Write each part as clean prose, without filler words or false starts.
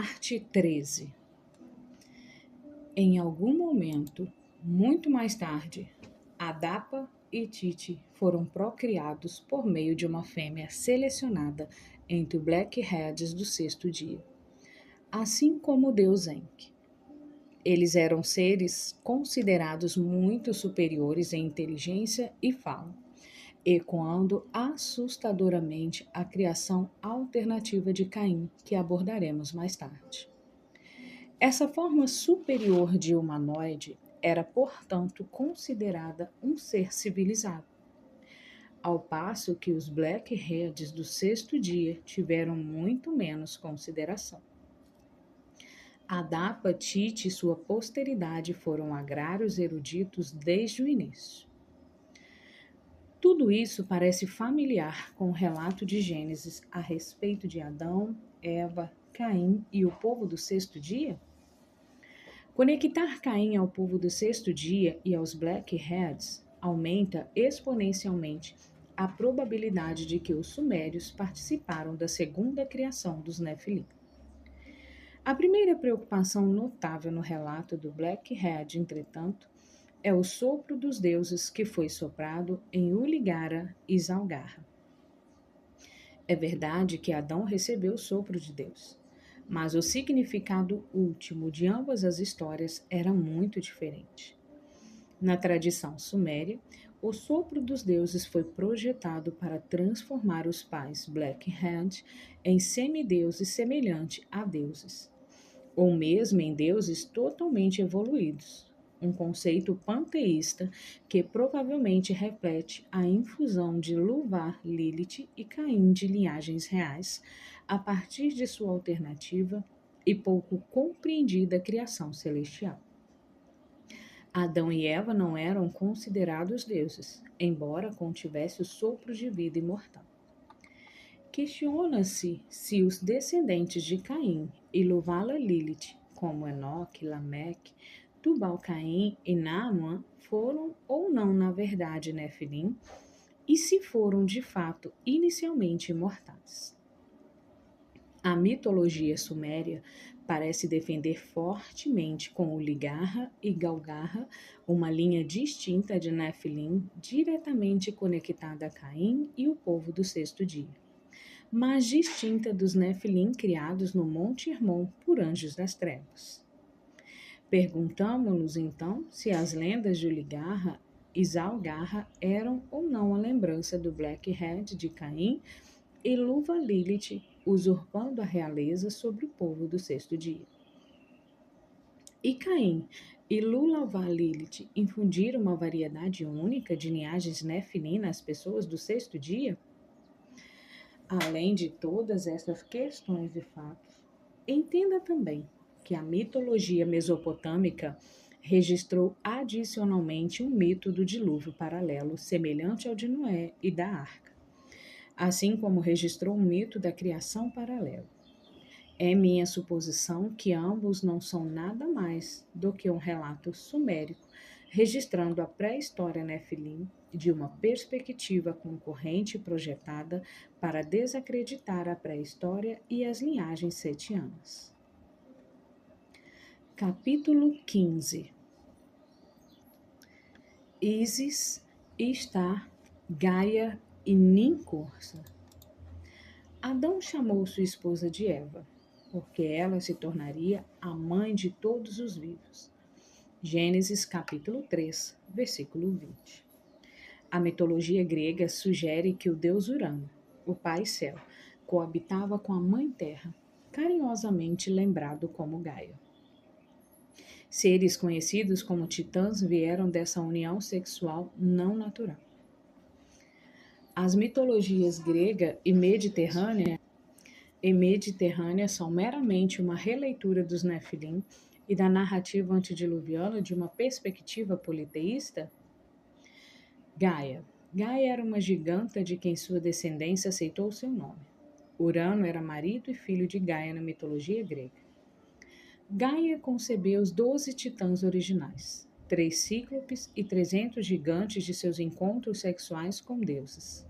Parte 13. Em algum momento, muito mais tarde, Adapa e Titi foram procriados por meio de uma fêmea selecionada entre os Blackheads do sexto dia, assim como o deus Enki. Eles eram seres considerados muito superiores em inteligência e fala, ecoando assustadoramente a criação alternativa de Caim, que abordaremos mais tarde. Essa forma superior de humanoide era, portanto, considerada um ser civilizado, ao passo que os Blackheads do sexto dia tiveram muito menos consideração. Adapa, Tite e sua posteridade foram agrários eruditos desde o início. Tudo isso parece familiar com o relato de Gênesis a respeito de Adão, Eva, Caim e o povo do sexto dia? Conectar Caim ao povo do sexto dia e aos Blackheads aumenta exponencialmente a probabilidade de que os sumérios participaram da segunda criação dos Nefilim. A primeira preocupação notável no relato do Blackhead, entretanto, é o sopro dos deuses que foi soprado em Uligara e Zalgarra. É verdade que Adão recebeu o sopro de Deus, mas o significado último de ambas as histórias era muito diferente. Na tradição suméria, o sopro dos deuses foi projetado para transformar os pais Blackhead em semideuses semelhantes a deuses, ou mesmo em deuses totalmente evoluídos, um conceito panteísta que provavelmente reflete a infusão de Luvar, Lilith e Caim de linhagens reais a partir de sua alternativa e pouco compreendida criação celestial. Adão e Eva não eram considerados deuses, embora contivesse o sopro de vida imortal. Questiona-se se os descendentes de Caim e Luvala Lilith, como Enoque, Lameque, Tubal-Caim e Naaman, foram ou não, na verdade, Nefilim, e se foram, de fato, inicialmente imortais. A mitologia suméria parece defender fortemente com o Ligarra e Galgarra uma linha distinta de Nefilim diretamente conectada a Caim e o povo do sexto dia, mas distinta dos Nefilim criados no Monte Hermon por anjos das trevas. Perguntamo-nos, então, se as lendas de Uligarra e Zalgarra eram ou não a lembrança do Blackhead de Caim e Luva Lilith usurpando a realeza sobre o povo do sexto dia. E Caim e Luva Lilith infundiram uma variedade única de linhagens Nefilim nas pessoas do sexto dia? Além de todas essas questões e fatos, entenda também que a mitologia mesopotâmica registrou adicionalmente um mito do dilúvio paralelo semelhante ao de Noé e da Arca, assim como registrou um mito da criação paralelo. É minha suposição que ambos não são nada mais do que um relato sumérico registrando a pré-história Nefilim de uma perspectiva concorrente projetada para desacreditar a pré-história e as linhagens setianas. Capítulo 15. Ísis, Istar, Gaia e Nincorça. Adão chamou sua esposa de Eva, porque ela se tornaria a mãe de todos os vivos. Gênesis capítulo 3, versículo 20. A mitologia grega sugere que o deus Urano, o pai céu, coabitava com a mãe terra, carinhosamente lembrado como Gaia. Seres conhecidos como titãs vieram dessa união sexual não natural. As mitologias grega e mediterrânea são meramente uma releitura dos Nefilim e da narrativa antediluviana de uma perspectiva politeísta? Gaia. Gaia era uma giganta de quem sua descendência aceitou seu nome. Urano era marido e filho de Gaia na mitologia grega. Gaia concebeu os 12 titãs originais, 3 cíclopes e 300 gigantes de seus encontros sexuais com deuses.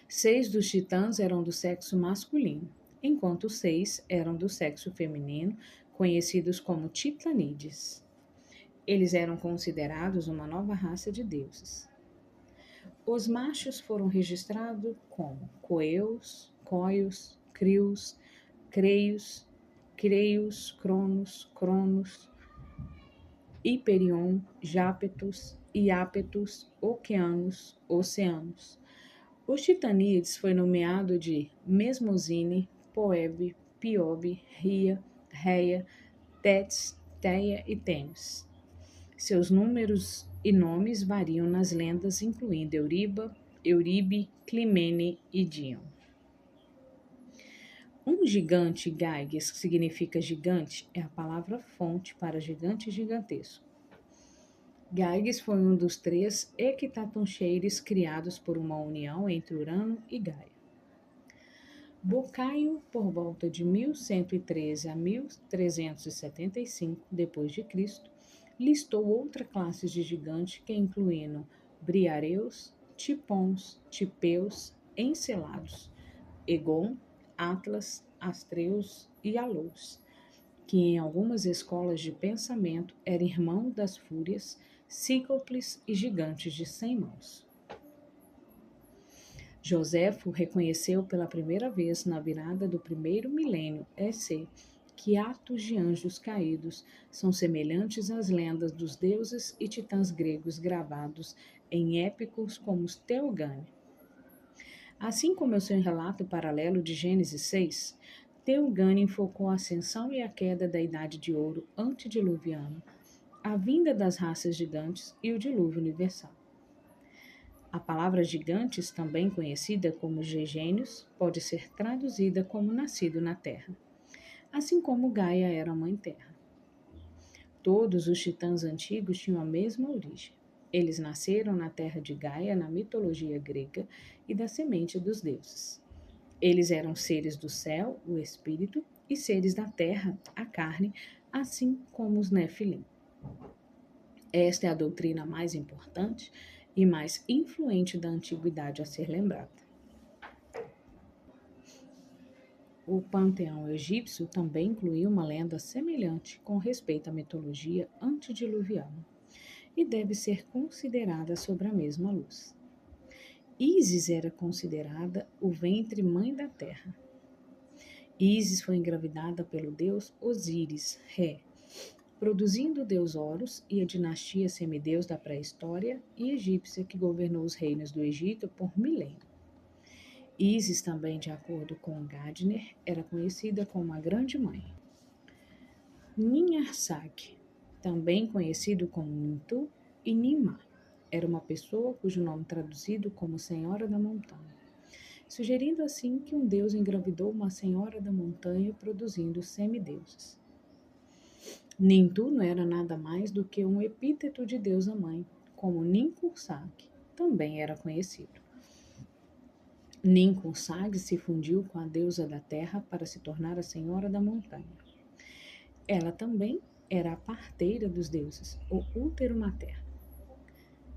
6 dos titãs eram do sexo masculino enquanto 6 eram do sexo feminino, conhecidos como titanídeos. Eles eram considerados uma nova raça de deuses. Os machos foram registrados como Coios, Crios, Creios, Cronos, Hiperion, Jápetos, Iápetos, Oceanos. Os titanídeos foi nomeado de Mesmosine, Poebe, Piobe, Reia, Tétis, Teia e Temis. Seus números e nomes variam nas lendas, incluindo Euribe, Climene e Dion. Um gigante, Gyges, que significa gigante, é a palavra-fonte para gigante gigantesco. Gyges foi um dos 3 hectatoncheires criados por uma união entre Urano e Gaia. Bocaio, por volta de 1113 a 1375 d.C., listou outra classe de gigantes que incluíram Briareus, Tipons, Tipeus, Encelados, Egon, Atlas, Astreus e Alous, que em algumas escolas de pensamento era irmão das Fúrias, Cíclopes e gigantes de 100 mãos. Joséfo reconheceu pela primeira vez na virada do primeiro milênio EC que atos de anjos caídos são semelhantes às lendas dos deuses e titãs gregos gravados em épicos como os Teogani. Assim como o seu relato paralelo de Gênesis 6, Teogani enfocou a ascensão e a queda da Idade de Ouro antediluviana, a vinda das raças gigantes e o dilúvio universal. A palavra gigantes, também conhecida como gegênios, pode ser traduzida como nascido na terra, assim como Gaia era a mãe terra. Todos os titãs antigos tinham a mesma origem. Eles nasceram na terra de Gaia, na mitologia grega, e da semente dos deuses. Eles eram seres do céu, o espírito, e seres da terra, a carne, assim como os Nefilim. Esta é a doutrina mais importante e mais influente da antiguidade a ser lembrada. O panteão egípcio também incluía uma lenda semelhante com respeito à mitologia antediluviana e deve ser considerada sob a mesma luz. Ísis era considerada o ventre mãe da terra. Ísis foi engravidada pelo deus Osíris, Ré, produzindo o deus Horus e a dinastia semideus da pré-história e egípcia que governou os reinos do Egito por milênios. Ísis, também de acordo com Gardner, era conhecida como a Grande Mãe. Ninhursag, também conhecido como Nintu e Ninmah, era uma pessoa cujo nome traduzido como Senhora da Montanha, sugerindo assim que um deus engravidou uma Senhora da Montanha produzindo semideuses. Nintu não era nada mais do que um epíteto de deusa mãe, como Ninhursag também era conhecido. Ninhursag se fundiu com a deusa da terra para se tornar a Senhora da Montanha. Ela também era a parteira dos deuses, o útero materno.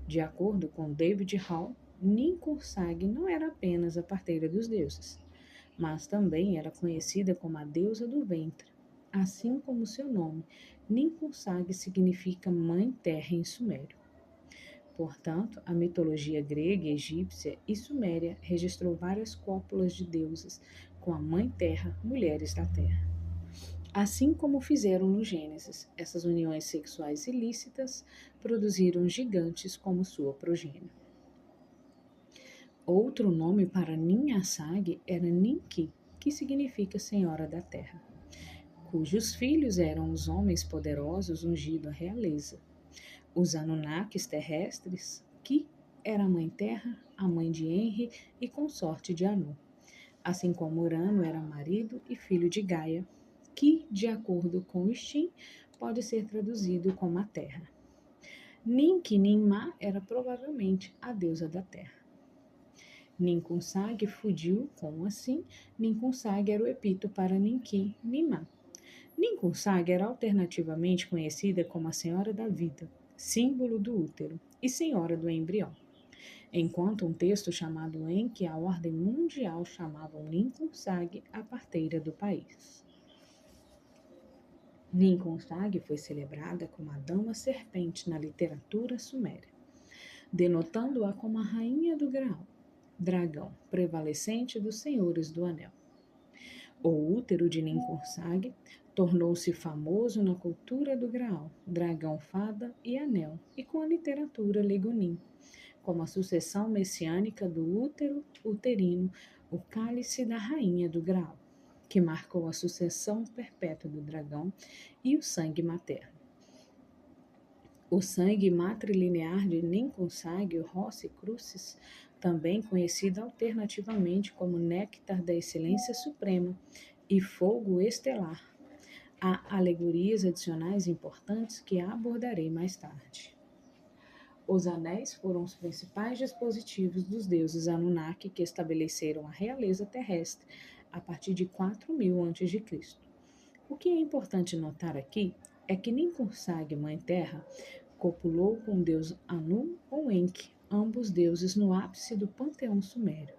De acordo com David Hall, Ninhursag não era apenas a parteira dos deuses, mas também era conhecida como a deusa do ventre, assim como seu nome, Ninhursag significa mãe terra em sumério. Portanto, a mitologia grega, egípcia e suméria registrou várias cópulas de deusas com a mãe terra, mulheres da terra. Assim como fizeram no Gênesis, essas uniões sexuais ilícitas produziram gigantes como sua progênie. Outro nome para Ninhursag era Ninki, que significa Senhora da Terra, cujos filhos eram os homens poderosos ungidos à realeza, os Anunnakis terrestres, Ki era a mãe terra, a mãe de Enri e consorte de Anu, assim como Urano era marido e filho de Gaia, que, de acordo com Shin, pode ser traduzido como a terra. Ninki Ninmah era provavelmente a deusa da terra. Ninhursag fugiu, como assim, Ninhursag era o epíteto para Ninki Ninmah. Ninhursag era alternativamente conhecida como a Senhora da Vida, símbolo do útero, e Senhora do Embrião. enquanto um texto chamado Enki, a ordem mundial chamava Ninkun-Sag a parteira do país. Ninkun-Sag foi celebrada como a dama serpente na literatura suméria, denotando-a como a rainha do Graal, dragão prevalecente dos senhores do anel. O útero de Ninkun-Sag tornou-se famoso na cultura do Graal, dragão fada e anel, e com a literatura legonim, como a sucessão messiânica do útero uterino, o cálice da rainha do Graal, que marcou a sucessão perpétua do dragão e o sangue materno. O sangue matrilinear de Ninkun-Sag, o Rossi Crucis, também conhecido alternativamente como néctar da excelência suprema e fogo estelar. Há alegorias adicionais importantes que abordarei mais tarde. Os anéis foram os principais dispositivos dos deuses Anunnaki que estabeleceram a realeza terrestre a partir de 4000 a.C. O que é importante notar aqui é que Ninkun-Sag, Mãe Terra, copulou com o deus Anu ou Enki, ambos deuses no ápice do panteão sumério,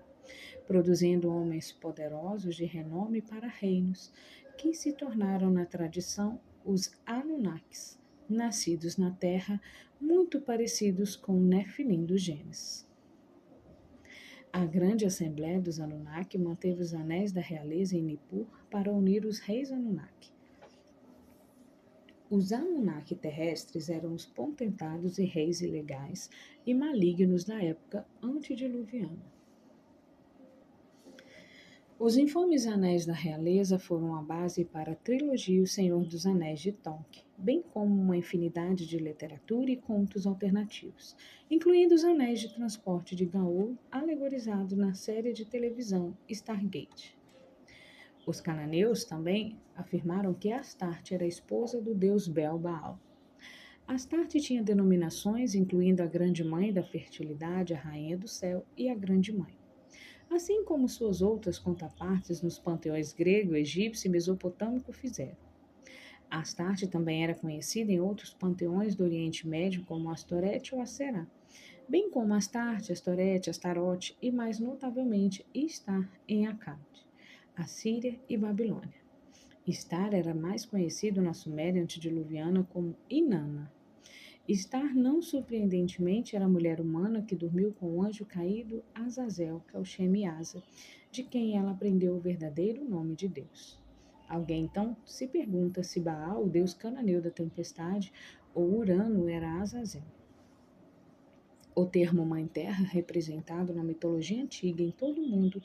produzindo homens poderosos de renome para reinos, que se tornaram na tradição os Anunnakis, nascidos na Terra, muito parecidos com o Nefilim do Gênesis. A grande assembleia dos Anunnaki manteve os anéis da realeza em Nippur para unir os reis Anunnaki. Os Anunnaki terrestres eram os potentados e reis ilegais e malignos da época antediluviana. Os infames anéis da realeza foram a base para a trilogia O Senhor dos Anéis de Tolkien, bem como uma infinidade de literatura e contos alternativos, incluindo os anéis de transporte de Gaul, alegorizado na série de televisão Stargate. Os cananeus também afirmaram que Astarte era a esposa do deus Bel-Baal. Astarte tinha denominações incluindo a Grande Mãe da Fertilidade, a Rainha do Céu e a Grande Mãe, assim como suas outras contrapartes nos panteões grego, egípcio e mesopotâmico fizeram. Astarte também era conhecida em outros panteões do Oriente Médio como Astorete ou Aserá, bem como Astarte, Astorete, Astarote e, mais notavelmente, Istar em Akkad, Assíria e Babilônia. Istar era mais conhecido na Suméria antediluviana como Inanna. Istar, não surpreendentemente, era a mulher humana que dormiu com o anjo caído Azazel, Calchem e Asa, de quem ela aprendeu o verdadeiro nome de Deus. Alguém então se pergunta se Baal, o deus cananeu da tempestade, ou Urano era Azazel. O termo Mãe Terra, representado na mitologia antiga em todo o mundo,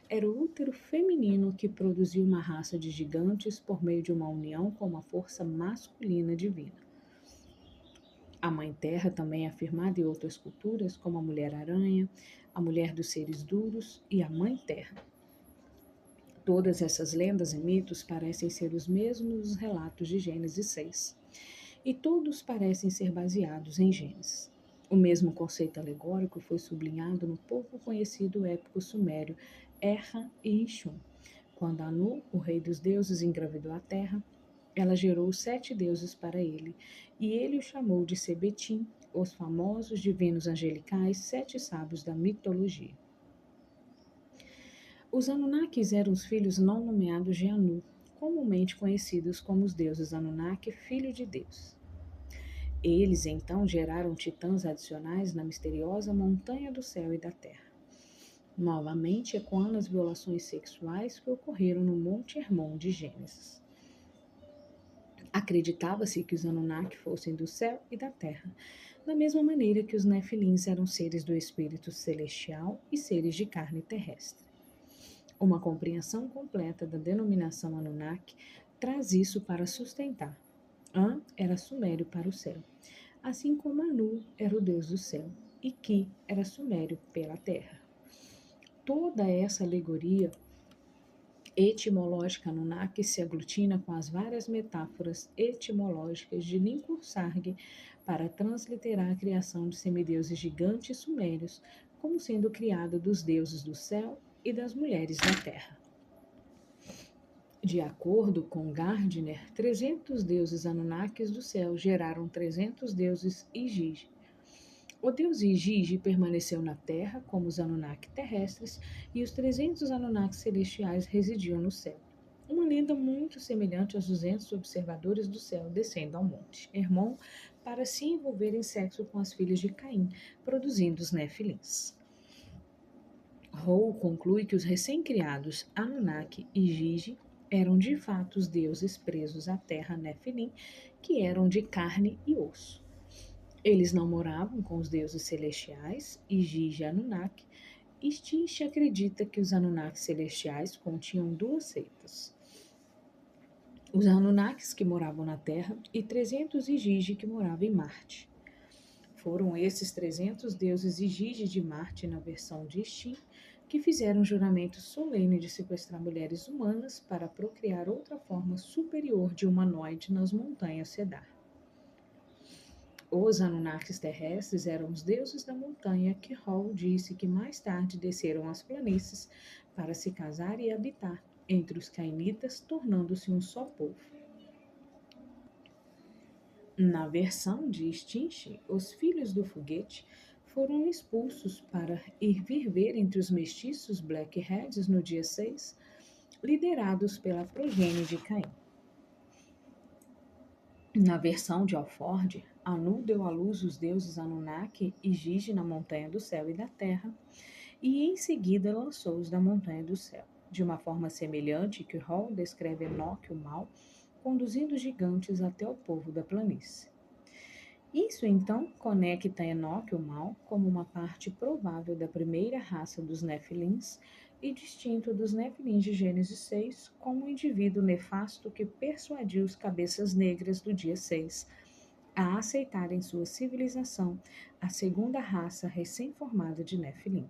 era o útero feminino que produziu uma raça de gigantes por meio de uma união com uma força masculina divina. A Mãe Terra também é afirmada em outras culturas, como a Mulher-Aranha, a Mulher dos Seres Duros e a Mãe Terra. Todas essas lendas e mitos parecem ser os mesmos relatos de Gênesis 6, e todos parecem ser baseados em Gênesis. O mesmo conceito alegórico foi sublinhado no pouco conhecido épico sumério Erra e Ixum. Quando Anu, o rei dos deuses, engravidou a terra, ela gerou 7 deuses para ele, e ele o chamou de Sebetim, os famosos divinos angelicais 7 sábios da mitologia. Os Anunnakis eram os filhos não nomeados de Anu, comumente conhecidos como os deuses Anunnaki, filho de Deus. Eles então geraram titãs adicionais na misteriosa montanha do céu e da terra, novamente ecoando as violações sexuais que ocorreram no Monte Hermon de Gênesis. Acreditava-se que os Anunnaki fossem do céu e da terra, da mesma maneira que os Nefilins eram seres do espírito celestial e seres de carne terrestre. Uma compreensão completa da denominação Anunnaki traz isso para sustentar. An era sumério para o céu, assim como Anu era o deus do céu e Ki era sumério pela terra. Toda essa alegoria etimológica Anunnaki se aglutina com as várias metáforas etimológicas de Ninkun-Sag para transliterar a criação de semideuses gigantes sumérios como sendo criada dos deuses do céu e das mulheres da terra. De acordo com Gardner, 300 deuses Anunnakis do céu geraram 300 deuses Igigi. O deus Igigi permaneceu na terra como os Anunnaki terrestres e os 300 Anunnaki celestiais residiam no céu. Uma lenda muito semelhante aos 200 observadores do céu descendo ao monte Hermon para se envolver em sexo com as filhas de Caim, produzindo os Nefilins. Hou conclui que os recém-criados Anunnaki e Gigi eram de fato os deuses presos à terra Nefilim, que eram de carne e osso. Eles não moravam com os deuses celestiais e Gigi Anunnaki. Stinch acredita que os Anunnaki celestiais continham duas seitas. Os Anunnakis que moravam na Terra e 300 Igigi que moravam em Marte. Foram esses 300 deuses Igigi de Marte, na versão de Stin, que fizeram um juramento solene de sequestrar mulheres humanas para procriar outra forma superior de humanoide nas montanhas Cedar. Os Anunnakis terrestres eram os deuses da montanha que Hall disse que mais tarde desceram às planícies para se casar e habitar entre os cainitas, tornando-se um só povo. Na versão de Stinch, os filhos do foguete foram expulsos para ir viver entre os mestiços Blackheads no dia 6, liderados pela progênie de Caim. Na versão de Alford, Anu deu à luz os deuses Anunnaki e Gigi na montanha do céu e da terra, e em seguida lançou-os da montanha do céu, de uma forma semelhante que Hall descreve Enoque o mau, conduzindo gigantes até o povo da planície. Isso então conecta Enoque o mau como uma parte provável da primeira raça dos Nefilins e distinto dos Nefilins de Gênesis 6 como um indivíduo nefasto que persuadiu os cabeças negras do dia 6 a aceitarem sua civilização, a segunda raça recém-formada de Nefilim.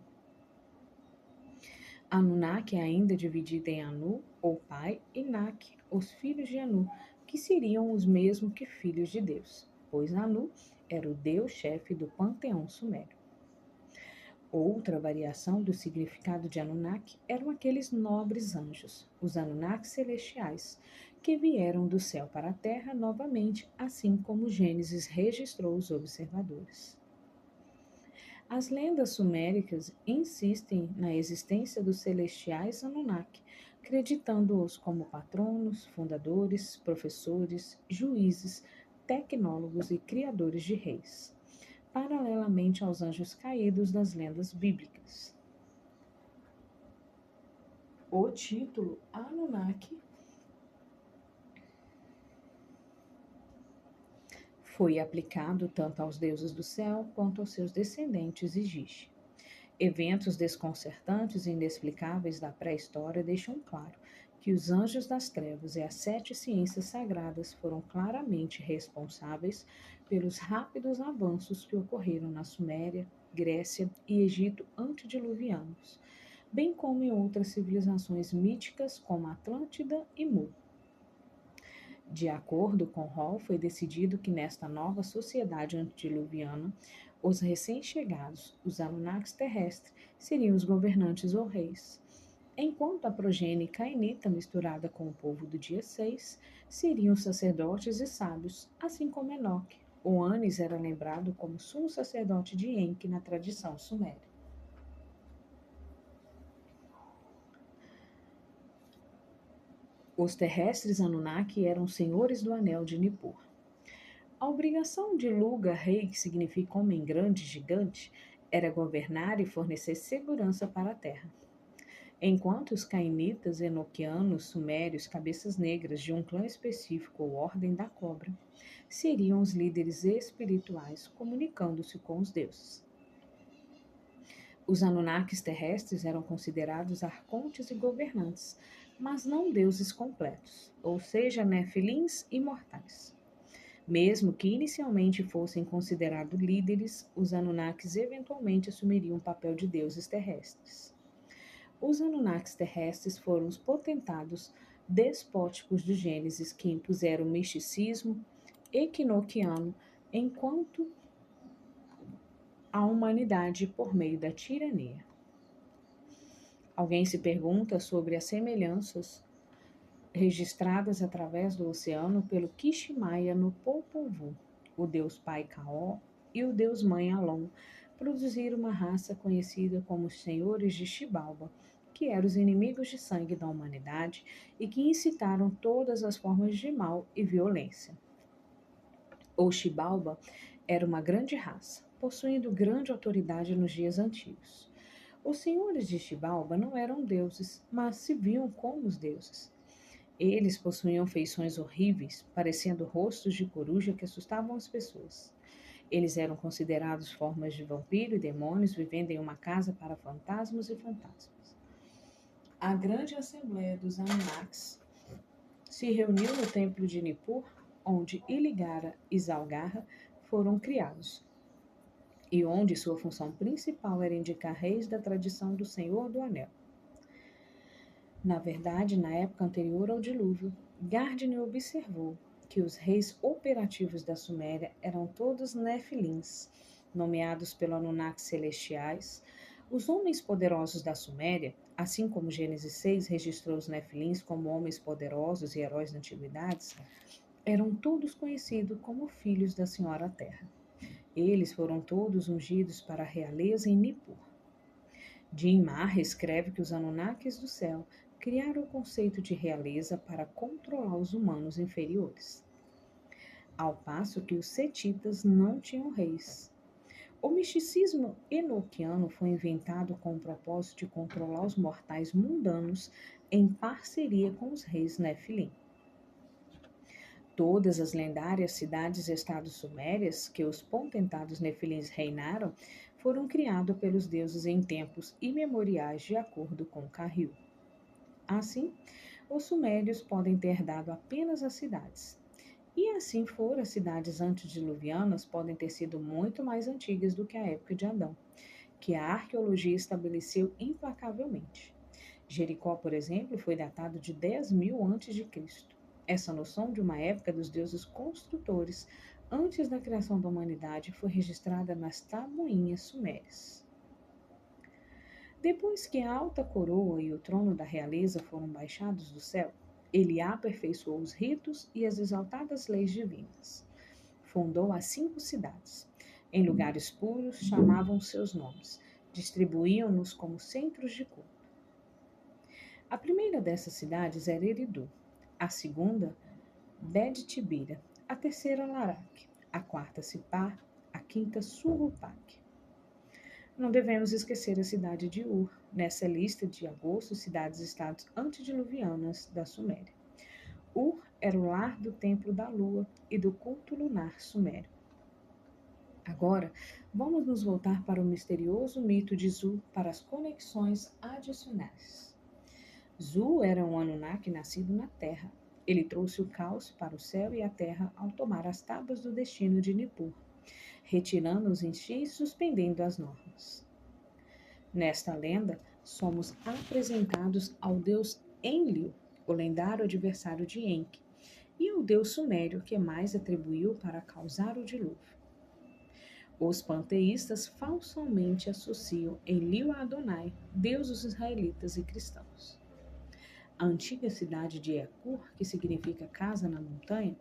Anunnaki é ainda dividida em Anu, ou pai, e Nak, os filhos de Anu, que seriam os mesmos que filhos de Deus, pois Anu era o deus-chefe do panteão sumério. Outra variação do significado de Anunnaki eram aqueles nobres anjos, os Anunnaki celestiais, que vieram do céu para a terra novamente, assim como Gênesis registrou os observadores. As lendas suméricas insistem na existência dos celestiais Anunnaki, acreditando-os como patronos, fundadores, professores, juízes, tecnólogos e criadores de reis, paralelamente aos anjos caídos das lendas bíblicas. O título Anunnaki foi aplicado tanto aos deuses do céu quanto aos seus descendentes Igigi. Eventos desconcertantes e inexplicáveis da pré-história deixam claro que os anjos das trevas e as 7 ciências sagradas foram claramente responsáveis pelos rápidos avanços que ocorreram na Suméria, Grécia e Egito antediluvianos, bem como em outras civilizações míticas como Atlântida e Mu. De acordo com Hall, foi decidido que nesta nova sociedade antediluviana, os recém-chegados, os Anunnakis terrestres, seriam os governantes ou reis, enquanto a progênie cainita misturada com o povo do dia 6 seriam sacerdotes e sábios, assim como Enoque. O Anis era lembrado como sumo sacerdote de Enki na tradição suméria. Os terrestres Anunnaki eram senhores do anel de Nippur. A obrigação de Luga, rei, que significa homem grande, gigante, era governar e fornecer segurança para a terra. Enquanto os cainitas, enoquianos, sumérios, cabeças negras de um clã específico ou ordem da cobra, seriam os líderes espirituais comunicando-se com os deuses. Os Anunnakis terrestres eram considerados arcontes e governantes, mas não deuses completos, ou seja, nefilins imortais. Mesmo que inicialmente fossem considerados líderes, os Anunnakis eventualmente assumiriam o papel de deuses terrestres. Os Anunnakis terrestres foram os potentados despóticos de Gênesis que impuseram o misticismo equinoquiano enquanto a humanidade por meio da tirania. Alguém se pergunta sobre as semelhanças registradas através do oceano pelo Kishimaya no Popol Vuh, o deus pai Caó, e o deus mãe Alon produziram uma raça conhecida como os Senhores de Xibalba, que eram os inimigos de sangue da humanidade e que incitaram todas as formas de mal e violência. O Xibalba era uma grande raça, possuindo grande autoridade nos dias antigos. Os senhores de Xibalba não eram deuses, mas se viam como os deuses. Eles possuíam feições horríveis, parecendo rostos de coruja que assustavam as pessoas. Eles eram considerados formas de vampiro e demônios vivendo em uma casa para fantasmas e fantasmas. A grande assembleia dos Anunnakis se reuniu no templo de Nippur, onde Iligara e Zalgarra foram criados, e onde sua função principal era indicar reis da tradição do Senhor do Anel. Na verdade, na época anterior ao dilúvio, Gardner observou que os reis operativos da Suméria eram todos Nefilins, nomeados pelo Anunnaki celestiais. Os homens poderosos da Suméria, assim como Gênesis 6 registrou os Nefilins como homens poderosos e heróis da antiguidades, eram todos conhecidos como filhos da Senhora Terra. Eles foram todos ungidos para a realeza em Nippur. Jim Marr escreve que os Anunnakis do céu criaram o conceito de realeza para controlar os humanos inferiores, ao passo que os setitas não tinham reis. O misticismo enoquiano foi inventado com o propósito de controlar os mortais mundanos em parceria com os reis Nefilim. Todas as lendárias cidades e estados sumérias que os potentados nefilins reinaram foram criados pelos deuses em tempos imemoriais de acordo com Carril. Assim, os sumérios podem ter dado apenas as cidades. E assim for, as cidades antediluvianas podem ter sido muito mais antigas do que a época de Adão, que a arqueologia estabeleceu implacavelmente. Jericó, por exemplo, foi datado de 10.000 a.C. Essa noção de uma época dos deuses construtores antes da criação da humanidade foi registrada nas tabuinhas sumérias. Depois que a alta coroa e o trono da realeza foram baixados do céu, ele aperfeiçoou os ritos e as exaltadas leis divinas. Fundou as 5 cidades. Em lugares puros, chamavam seus nomes. Distribuíam-nos como centros de culto. A primeira dessas cidades era Eridu, a segunda, Bed-Tibira, a terceira, Larak, a quarta, Sipar, a quinta, Surrupak. Não devemos esquecer a cidade de Ur, nessa lista de agosto, cidades-estados antediluvianas da Suméria. Ur era o lar do templo da lua e do culto lunar sumério. Agora, vamos nos voltar para o misterioso mito de Zu para as conexões adicionais. Zu era um Anunnaki nascido na Terra. Ele trouxe o caos para o céu e a Terra ao tomar as tábuas do destino de Nippur, retirando-os em si e suspendendo as normas. Nesta lenda, somos apresentados ao deus Enlil, o lendário adversário de Enki, e ao deus sumério que mais atribuiu para causar o dilúvio. Os panteístas falsamente associam Enlil a Adonai, deus dos israelitas e cristãos. A antiga cidade de Ekur, que significa casa na montanha,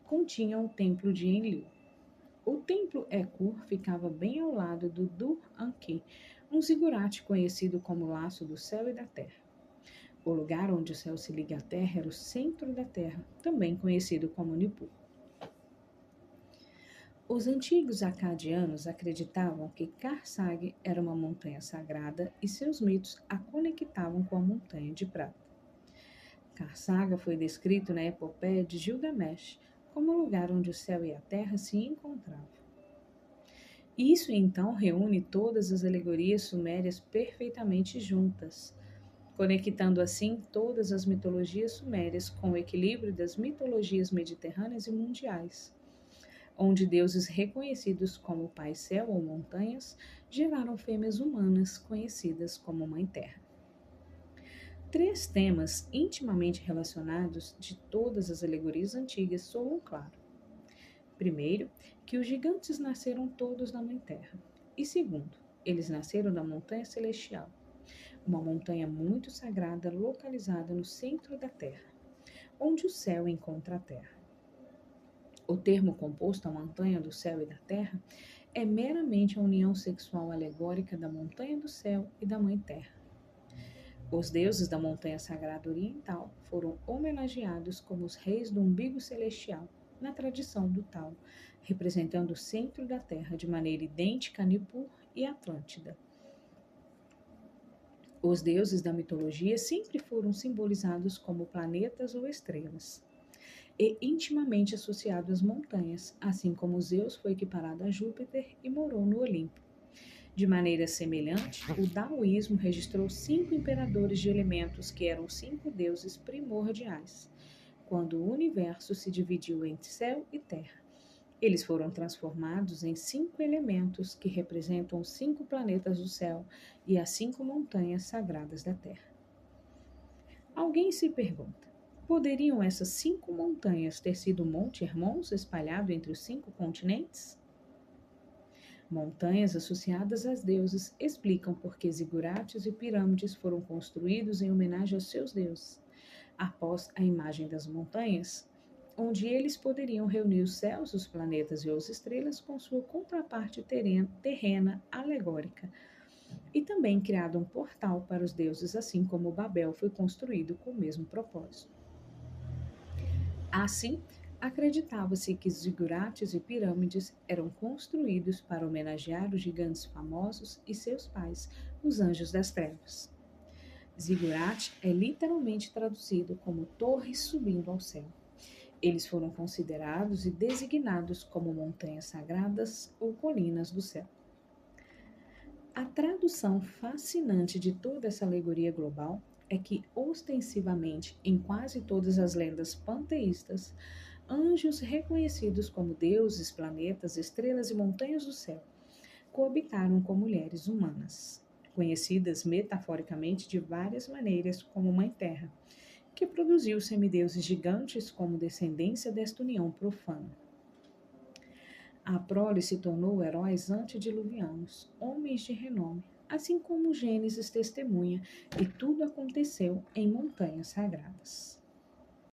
continha o templo de Enlil. O templo Ekur ficava bem ao lado do Dur-Anki, um zigurate conhecido como laço do céu e da terra. O lugar onde o céu se liga à terra era o centro da terra, também conhecido como Nippur. Os antigos acadianos acreditavam que Karsag era uma montanha sagrada e seus mitos a conectavam com a montanha de prata. Karsaga foi descrito na epopeia de Gilgamesh como o lugar onde o céu e a terra se encontravam. Isso então reúne todas as alegorias sumérias perfeitamente juntas, conectando assim todas as mitologias sumérias com o equilíbrio das mitologias mediterrâneas e mundiais, onde deuses reconhecidos como Pai Céu ou montanhas geraram fêmeas humanas conhecidas como Mãe Terra. 3 temas intimamente relacionados de todas as alegorias antigas soam claro. Primeiro, que os gigantes nasceram todos da Mãe Terra. E segundo, eles nasceram da Montanha Celestial, uma montanha muito sagrada localizada no centro da Terra, onde o céu encontra a Terra. O termo composto a montanha do céu e da terra é meramente a união sexual alegórica da montanha do céu e da mãe terra. Os deuses da montanha sagrada oriental foram homenageados como os reis do umbigo celestial, na tradição do Tao, representando o centro da Terra de maneira idêntica a Nippur e Atlântida. Os deuses da mitologia sempre foram simbolizados como planetas ou estrelas, e intimamente associados às montanhas, assim como Zeus foi equiparado a Júpiter e morou no Olimpo. De maneira semelhante, o daoísmo registrou 5 imperadores de elementos que eram 5 deuses primordiais, quando o universo se dividiu entre céu e terra. Eles foram transformados em 5 elementos que representam os 5 planetas do céu e as 5 montanhas sagradas da terra. Alguém se pergunta: poderiam essas 5 montanhas ter sido o Monte Hermons espalhado entre os 5 continentes? Montanhas associadas às deuses explicam por que zigurates e pirâmides foram construídos em homenagem aos seus deuses, após a imagem das montanhas, onde eles poderiam reunir os céus, os planetas e as estrelas com sua contraparte terrena alegórica, e também criado um portal para os deuses, assim como Babel foi construído com o mesmo propósito. Assim, acreditava-se que zigurates e pirâmides eram construídos para homenagear os gigantes famosos e seus pais, os anjos das trevas. Zigurate é literalmente traduzido como torres subindo ao céu. Eles foram considerados e designados como montanhas sagradas ou colinas do céu. A tradução fascinante de toda essa alegoria global é que, ostensivamente, em quase todas as lendas panteístas, anjos reconhecidos como deuses, planetas, estrelas e montanhas do céu coabitaram com mulheres humanas, conhecidas metaforicamente de várias maneiras como Mãe Terra, que produziu semideuses gigantes como descendência desta união profana. A prole se tornou heróis antediluvianos, homens de renome, assim como Gênesis testemunha, e tudo aconteceu em montanhas sagradas.